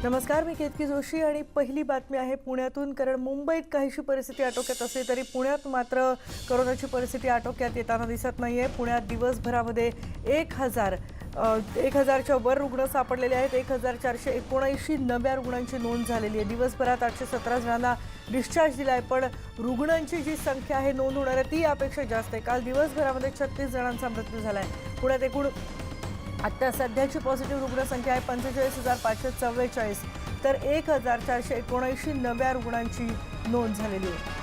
नमस्कार, मी केतकी जोशी आणि पहिली बातमी आहे पुण्यातून. कारण मुंबईत काहीशी परिस्थिती आटोक्यात असली तरी पुण्यात मात्र कोरोनाची परिस्थिती आटोक्यात येताना दिसत नाही आहे. पुण्यात दिवसभरामध्ये 1,000च्या वर रुग्ण सापडलेले आहेत. 1,479 नव्या रुग्णांची नोंद झालेली आहे. दिवसभरात 817 जणांना डिस्चार्ज दिला आहे, पण रुग्णांची जी संख्या आहे नोंद होणार आहे ती यापेक्षा जास्त आहे. काल दिवसभरामध्ये 36 जणांचा मृत्यू झाला आहे. पुण्यात एकूण आता सध्याची पॉझिटिव्ह रुग्णसंख्या आहे 45,544, तर 1,479 नव्या रुग्णांची नोंद झालेली आहे.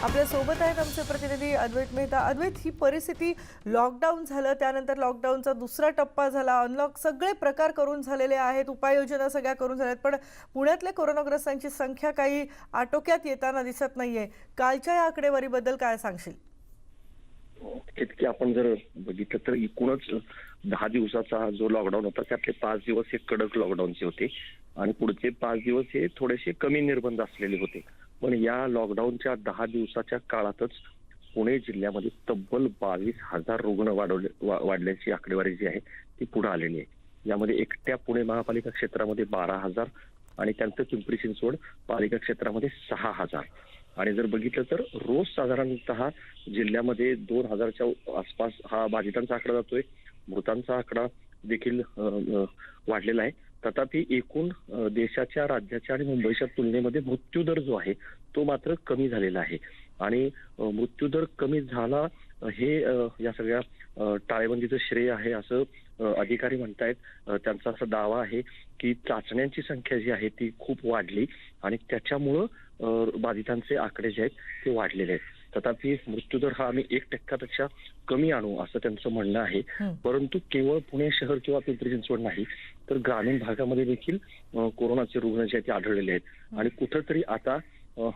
आपल्या सोबत आहेत आमचे प्रतिनिधी अद्वैत मेहता. अद्वैत, ही परिस्थिती लॉकडाऊन झालं, त्यानंतर लॉकडाऊनचा दुसरा टप्पा झाला, अनलॉक सगळे प्रकार करून झालेले आहेत, उपाययोजना सगळ्या करून झाल्यात, पण पुण्यातल्या कोरोनाग्रस्तांची संख्या काही आटोक्यात येताना दिसत नाहीये. कालच्या या आकडेवारीबद्दल काय सांगशील? की आपण जर बघितलं तर एकूणच 10 दिवसाचा जो लॉकडाऊन होता त्यातले 5 दिवस हे कडक लॉकडाऊनचे होते आणि पुढचे 5 दिवस हे थोडेसे कमी निर्बंध असलेले होते. पण या लॉकडाऊनच्या 10 दिवसाच्या काळातच पुणे जिल्ह्यामध्ये तब्बल 22,000 रुग्ण वाढल्याची आकडेवारी जी आहे ती पुढे आलेली आहे. यामध्ये एकट्या पुणे महापालिका क्षेत्रामध्ये 12,000 आणि त्यानंतर पिंपरी चिंचवड पालिका क्षेत्रामध्ये 6,000. आणि जर बघितलं तर रोज साधारणतः जिल्ह्यामध्ये 2,000च्या आसपास हा बाधितांचा आकडा जातोय. मृतांचा आकडा देखील वाढलेला आहे. तथापि एकूण देशाच्या, राज्याच्या आणि मुंबईच्या तुलनेमध्ये मृत्यूदर जो आहे तो मात्र कमी झालेला आहे. आणि मृत्यूदर कमी झाला हे या सगळ्या टाळेबंदीचं श्रेय आहे असं अधिकारी म्हणतायत. त्यांचा असा दावा आहे की चाचण्यांची संख्या जी आहे ती खूप वाढली आणि त्याच्यामुळं बाधितांचे आकडे जे आहेत ते वाढलेले आहेत. तथापि मृत्यूदर हा आम्ही 1% कमी आणू असं त्यांचं म्हणणं आहे. परंतु केवळ पुणे शहर किंवा पिंपरी चिंचवड नाही तर ग्रामीण भागामध्ये देखील कोरोनाचे रुग्ण जे आहेत ते आढळलेले आहेत. आणि कुठंतरी आता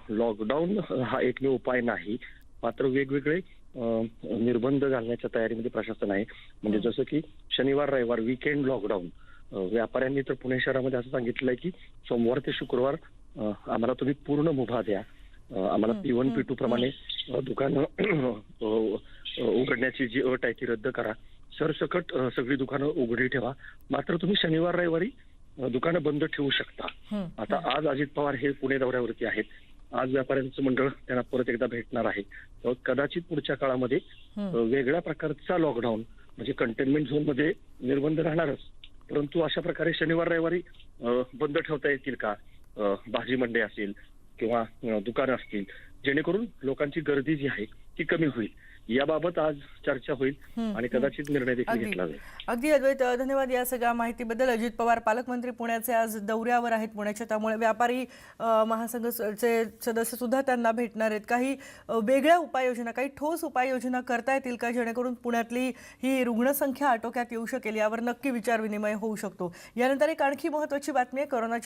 लॉकडाऊन हा एकमेव उपाय नाही, मात्र वेगवेगळे निर्बंध घालण्याच्या तयारीमध्ये प्रशासन आहे. म्हणजे जसं की शनिवार रविवार विकेंड लॉकडाऊन. व्यापाऱ्यांनी तर पुणे शहरामध्ये असं सांगितलंय की सोमवार ते शुक्रवार आम्हाला तुम्ही पूर्ण मुभा द्या, आम्हाला P1 P2 प्रमाणे दुकानं उघडण्याची जी अट आहे ती रद्द करा, सरसकट सगळी दुकानं उघडी ठेवा, मात्र तुम्ही शनिवार रविवारी दुकानं बंद ठेवू शकता. आता आज अजित पवार हे पुणे दौऱ्यावरती आहेत. आज व्यापाऱ्यांचं मंडळ त्यांना परत एकदा भेटणार आहे. कदाचित पुढच्या काळामध्ये वेगळ्या प्रकारचा लॉकडाऊन म्हणजे कंटेनमेंट झोन मध्ये निर्बंध राहणारच, परंतु अशा प्रकारे शनिवार रविवारी बंद ठेवता येतील का भाजी मंडई असेल किंवा दुकानं असतील, जेणेकरून लोकांची गर्दी जी आहे ती कमी होईल. याबाबत आज चर्चा होईल आणि कदाचित निर्णय देखील घेतला जाईल. अगदी अद्वैत, धन्यवाद या सगळ्या माहितीबद्दल. अजित पवार पालकमंत्री पुण्याचे आज दौऱ्यावर आहेत पुण्याच्या, त्यामुळे व्यापारी महासंघाचे सदस्य सुद्धा त्यांना भेटणार आहेत. काही वेगळ्या उपाययोजना, काही ठोस उपाययोजना करता येतील का जेणेकरून पुण्यातली ही रुग्णसंख्या आटोक्यात येऊ शकेल, यावर नक्की विचार विनिमय होऊ शकतो. यानंतर एक आणखी महत्त्वाची बातमी आहे. कोरोनाची